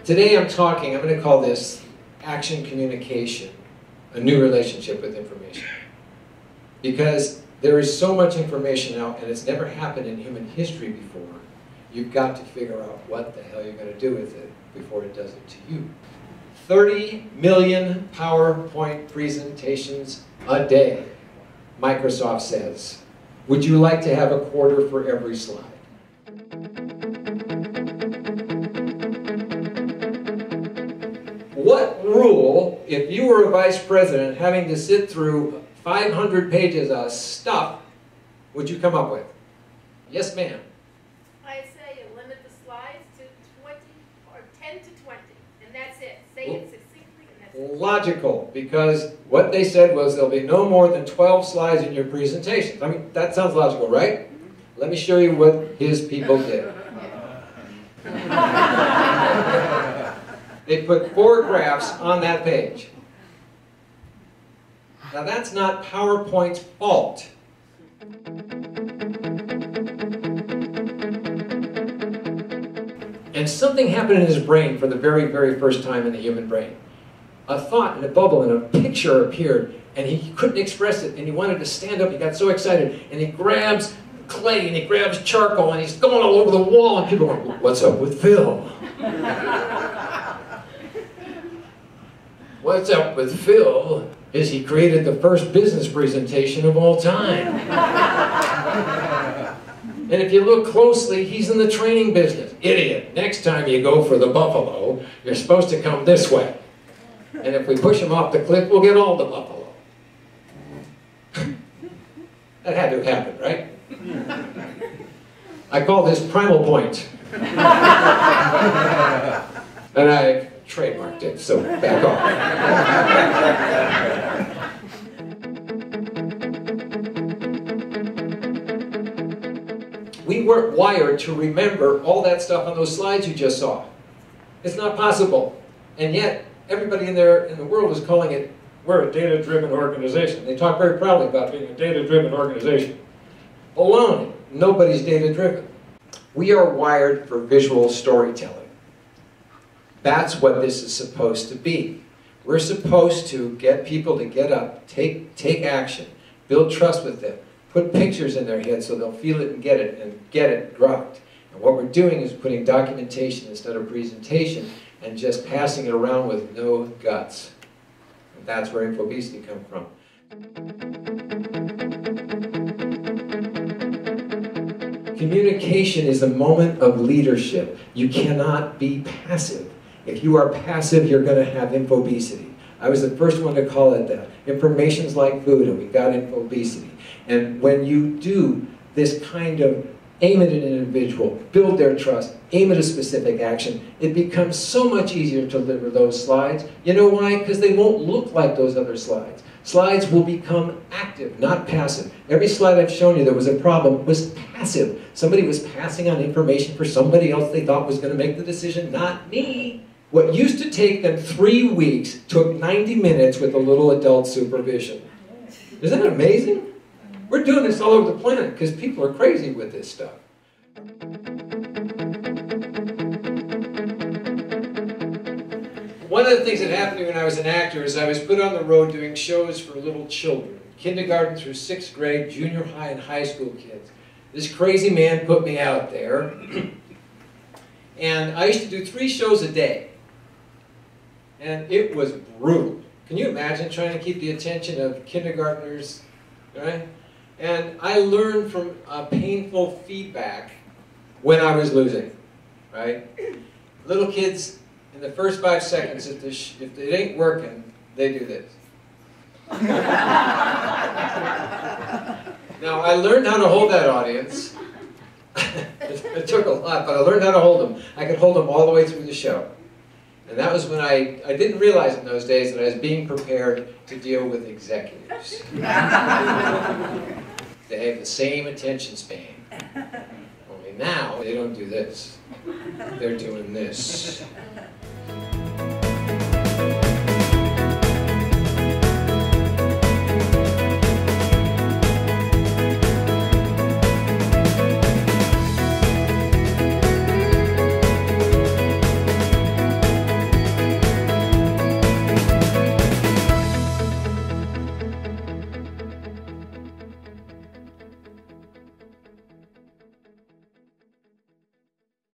Today I'm going to call this action communication, a new relationship with information. Because there is so much information out and it's never happened in human history before, you've got to figure out what the hell you're going to do with it before it does it to you. 30 million PowerPoint presentations a day, Microsoft says. Would you like to have a quarter for every slide? What rule, if you were a vice president having to sit through 500 pages of stuff, would you come up with? Yes, ma'am. I say you limit the slides to 20 or 10 to 20, and that's it. Say it succinctly, and that's it. Logical, because what they said was there'll be no more than 12 slides in your presentation. I mean, that sounds logical, right? Let me show you what his people did. They put 4 graphs on that page. Now that's not PowerPoint's fault. And something happened in his brain for the very, very first time in the human brain. A thought and a bubble and a picture appeared, and he couldn't express it, and he wanted to stand up. He got so excited, and he grabs clay, and he grabs charcoal, and he's going all over the wall, and people are going, "What's up with Phil?" What's up with Phil is he created the first business presentation of all time. And if you look closely, he's in the training business. Idiot. Next time you go for the buffalo, you're supposed to come this way. And if we push him off the cliff, we'll get all the buffalo. That had to have happened, right? I call this primal point. And I trademarked it, so back off. We weren't wired to remember all that stuff on those slides you just saw. It's not possible. And yet, everybody in the world is calling it, we're a data-driven organization. They talk very proudly about being a data-driven organization. Baloney. Nobody's data-driven. We are wired for visual storytelling. That's what this is supposed to be. We're supposed to get people to get up, take action, build trust with them, put pictures in their head so they'll feel it and get it grokked. And what we're doing is putting documentation instead of presentation and just passing it around with no guts. And that's where Infobesity comes from. Communication is a moment of leadership. You cannot be passive. If you are passive, you're going to have infobesity. I was the first one to call it that. Information's like food, and we got infobesity. And when you do this kind of aim at an individual, build their trust, aim at a specific action, it becomes so much easier to deliver those slides. You know why? Because they won't look like those other slides. Slides will become active, not passive. Every slide I've shown you that was a problem was passive. Somebody was passing on information for somebody else they thought was going to make the decision, not me. What used to take them 3 weeks took 90 minutes with a little adult supervision. Isn't that amazing? We're doing this all over the planet because people are crazy with this stuff. One of the things that happened to me when I was an actor is I was put on the road doing shows for little children, kindergarten through 6th grade, junior high, and high school kids. This crazy man put me out there, and I used to do 3 shows a day. And it was brutal. Can you imagine trying to keep the attention of kindergartners, right? And I learned from painful feedback when I was losing, right? Little kids, in the first 5 seconds, if it ain't working, they do this. Now, I learned how to hold that audience. It took a lot, but I learned how to hold them. I could hold them all the way through the show. And that was when I didn't realize in those days that I was being prepared to deal with executives. They have the same attention span. Only now, they don't do this. They're doing this.